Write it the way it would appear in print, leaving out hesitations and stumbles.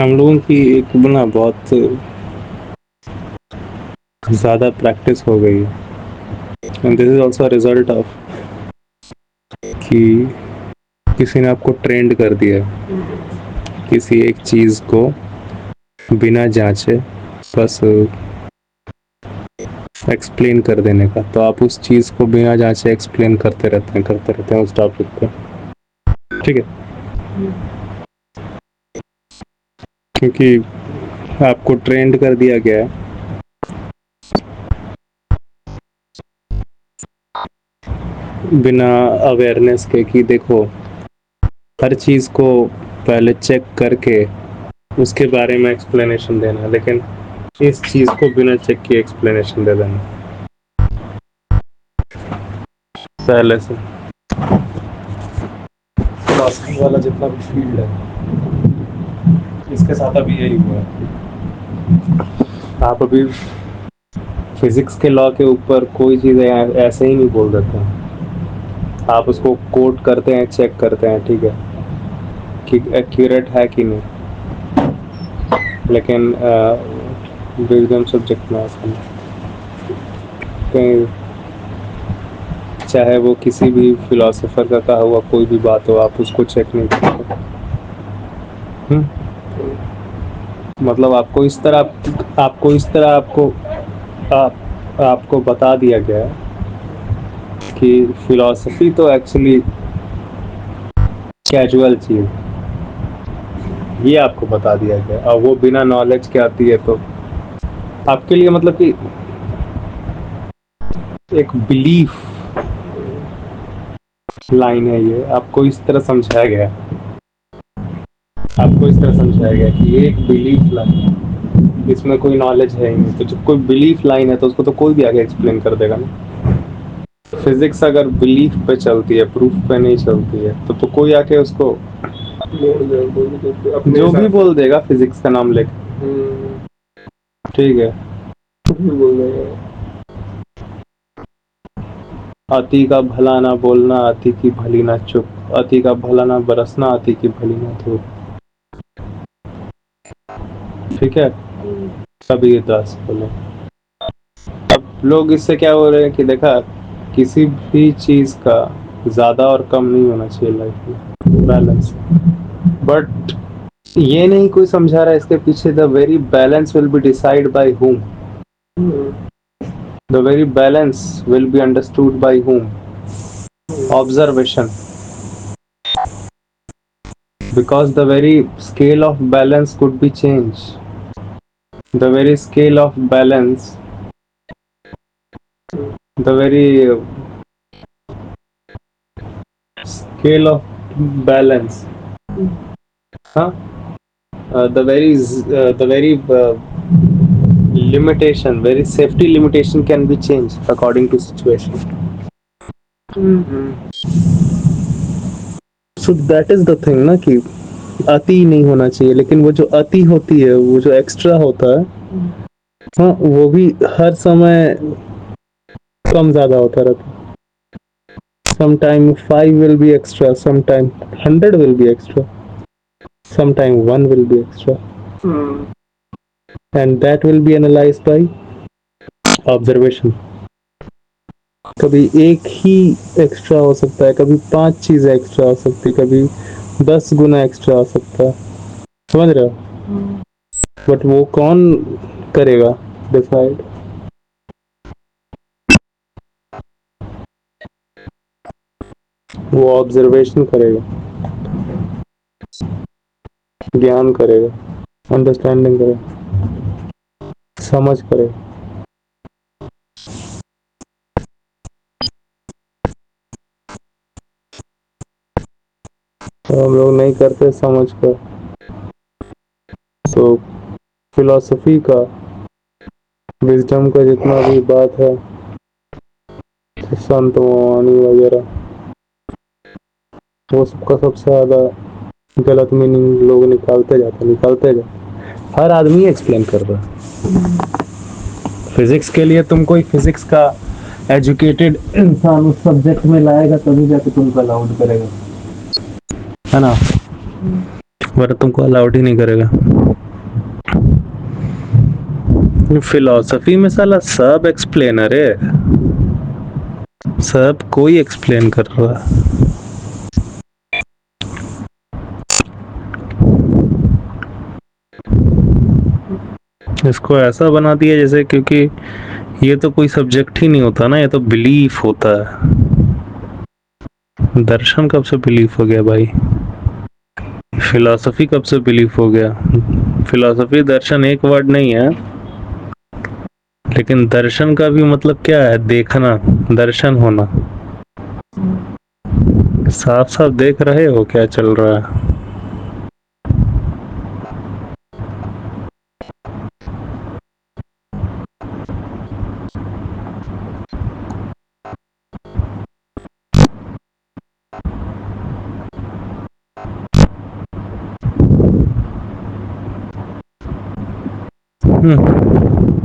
हम लोगों की एक ना बहुत ज़्यादा प्रैक्टिस हो गई है and this is also result of कि किसी ने आपको ट्रेंड कर दिया है किसी एक चीज़ को बिना जांचे बस एक्सप्लेन कर देने का। तो आप उस चीज़ को बिना जांचे एक्सप्लेन करते रहते हैं उस टॉपिक पे, ठीक है, क्योंकि आपको ट्रेंड कर दिया गया है बिना अवेयरनेस के कि देखो हर चीज़ को पहले चेक करके उसके बारे में एक्सप्लेनेशन देना, लेकिन इस चीज़ को बिना चेक किए एक्सप्लेनेशन दे देना पहले से। फिलॉसफी वाला जितना भी फील्ड है इसके साथ अभी यही हुआ है। आप अभी फिजिक्स के लॉ के ऊपर कोई चीज़ ऐसे ही नहीं बोल देते हैं, आप उसको कोट करते हैं, चेक करते हैं, ठीक है, कि एक्यूरेट है कि नहीं, लेकिन विजडम सब्जेक्ट में ऐसा नहीं। कहीं चाहे वो किसी भी फिलोसोफर का कहा हुआ कोई भी बात हो, आप उसको चेक नहीं करते। मतलब आपको इस तरह आपको बता दिया गया है कि फिलॉसफी तो एक्चुअली कैजुअल चीज, ये आपको बता दिया गया, और वो बिना नॉलेज के आती है। तो आपके लिए मतलब कि एक बिलीफ लाइन है, ये आपको इस तरह समझाया गया कि ये एक बिलीफ लाइन है, इसमें कोई नॉलेज है ही नहीं। तो जब कोई बिलीफ लाइन है तो उसको तो कोई भी आगे एक्सप्लेन कर देगा ना। फिजिक्स अगर बिलीफ पे चलती है, प्रूफ पे नहीं चलती है, तो कोई आके उसको जो भी बोल देगा फिजिक्स का नाम लेके, ठीक है, अति का भला ना बोलना, अति की भली ना चुप, अति का भला ना बरसना, अति की भली ना धूप, ठीक है, कबीर दास बोले। अब लोग इससे क्या बोल रहे हैं कि देखा किसी भी चीज का ज्यादा और कम नहीं होना चाहिए लाइफ में, बैलेंस। बट ये नहीं कोई समझा रहा है इसके पीछे the very balance will be decide by whom, the very balance will be understood by whom, observation, because the very scale of balance could be changed, the very scale of balance, the very scale of balance, huh? The very limitation, very safety limitation can be changed according to situation. So that is the thing ना कि अति नहीं होना चाहिए, लेकिन वो जो अति होती है, वो जो एक्स्ट्रा होता है, हाँ, वो भी हर समय कम ज्यादा होता रहता है। Sometime 5 will be extra, sometime 100 will be extra, sometime 1 will be extra, and that will be analyzed by observation. कभी एक ही एक्स्ट्रा हो सकता है, कभी 5 चीजें एक्स्ट्रा हो सकती है, कभी 10 गुना एक्स्ट्रा हो सकता है, समझ रहे हो? बट वो कौन करेगा डिसाइड? वो ऑब्जर्वेशन करेगा, ज्ञान करेगा, अंडरस्टैंडिंग करेगा, समझ करेगा। तो हम लोग नहीं करते समझ कर। तो फिलॉसफी का, विजडम का जितना भी बात है, संत वाणी वगैरह, वो सबका सबसे ज्यादा गलत मीनिंग लोग निकालते जाते। हर आदमी एक्सप्लेन कर रहा है फिजिक्स के लिए। तुम कोई फिजिक्स का एजुकेटेड इंसान उस सब्जेक्ट में लाएगा तभी जाके तुमको अलाउड करेगा, है ना, वरना तुमको अलाउड ही नहीं करेगा। फिलोसफी में साला सब एक्सप्लेनर है, सब कोई एक्सप्लेन कर रहा है। इसको ऐसा बना दिया जैसे, क्योंकि ये तो कोई सब्जेक्ट ही नहीं होता ना, ये तो बिलीफ होता है। दर्शन कब से बिलीफ हो गया भाई? फिलॉसफी कब से बिलीफ हो गया? फिलॉसफी दर्शन एक वर्ड नहीं है, लेकिन दर्शन का भी मतलब क्या है? देखना, दर्शन होना। साफ साफ देख रहे हो क्या चल रहा है। हम्म।